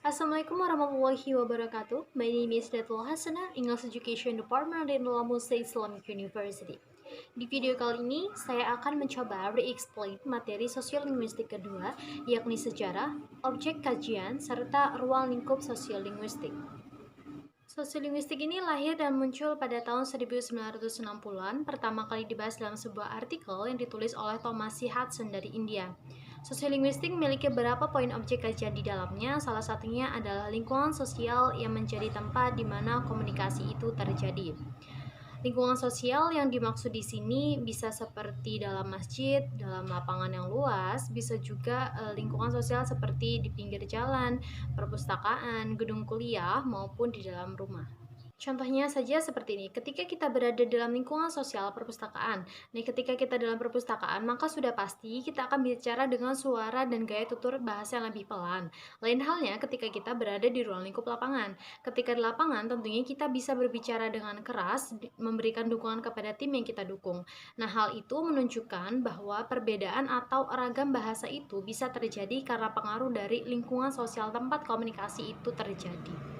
Assalamualaikum warahmatullahi wabarakatuh. My name is Datul Hasana, English Education Department di Nulamusa Islamic University. Di video kali ini, saya akan mencoba re-explain materi sosiolinguistik kedua, yakni sejarah, objek kajian, serta ruang lingkup sosiolinguistik. Sosiolinguistik ini lahir dan muncul pada tahun 1960-an, pertama kali dibahas dalam sebuah artikel yang ditulis oleh Thomas C. Hudson dari India. Sosiolinguistik memiliki beberapa poin objek kajian di dalamnya, salah satunya adalah lingkungan sosial yang menjadi tempat di mana komunikasi itu terjadi. Lingkungan sosial yang dimaksud di sini bisa seperti dalam masjid, dalam lapangan yang luas, bisa juga lingkungan sosial seperti di pinggir jalan, perpustakaan, gedung kuliah, maupun di dalam rumah. Contohnya saja seperti ini, ketika kita berada dalam lingkungan sosial perpustakaan. Nih, ketika kita dalam perpustakaan, maka sudah pasti kita akan bicara dengan suara dan gaya tutur bahasa yang lebih pelan. Lain halnya ketika kita berada di ruang lingkup lapangan. Ketika di lapangan, tentunya kita bisa berbicara dengan keras, memberikan dukungan kepada tim yang kita dukung. Nah, hal itu menunjukkan bahwa perbedaan atau ragam bahasa itu bisa terjadi karena pengaruh dari lingkungan sosial tempat komunikasi itu terjadi.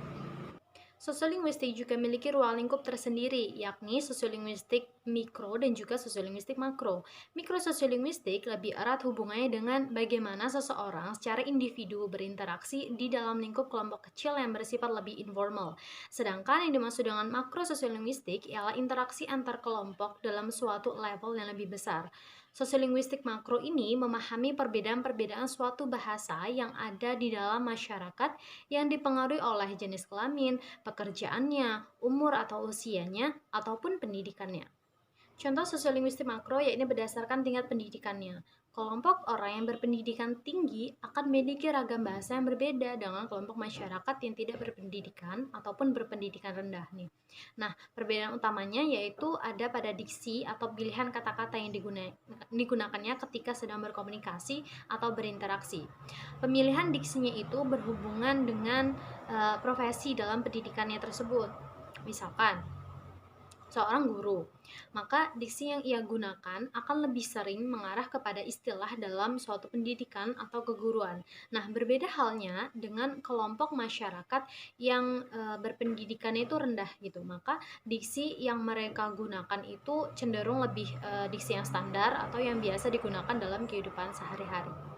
Sosiolinguistik juga memiliki ruang lingkup tersendiri, yakni sosiolinguistik mikro dan juga sosiolinguistik makro. Mikrososiolingüistik lebih erat hubungannya dengan bagaimana seseorang secara individu berinteraksi di dalam lingkup kelompok kecil yang bersifat lebih informal. Sedangkan yang dimaksud dengan makrososiolingüistik ialah interaksi antar kelompok dalam suatu level yang lebih besar. Sosiolinguistik makro ini memahami perbedaan-perbedaan suatu bahasa yang ada di dalam masyarakat yang dipengaruhi oleh jenis kelamin, pekerjaannya, umur atau usianya, ataupun pendidikannya. Contoh sosiolinguistik makro yaitu berdasarkan tingkat pendidikannya. Kelompok orang yang berpendidikan tinggi akan memiliki ragam bahasa yang berbeda dengan kelompok masyarakat yang tidak berpendidikan ataupun berpendidikan rendah nih. Nah, perbedaan utamanya yaitu ada pada diksi atau pilihan kata-kata yang digunakannya ketika sedang berkomunikasi atau berinteraksi. Pemilihan diksinya itu berhubungan dengan profesi dalam pendidikannya tersebut. Misalkan, seorang guru, maka diksi yang ia gunakan akan lebih sering mengarah kepada istilah dalam suatu pendidikan atau keguruan. Nah, berbeda halnya dengan kelompok masyarakat yang berpendidikan itu rendah gitu. Maka diksi yang mereka gunakan itu cenderung lebih diksi yang standar atau yang biasa digunakan dalam kehidupan sehari-hari.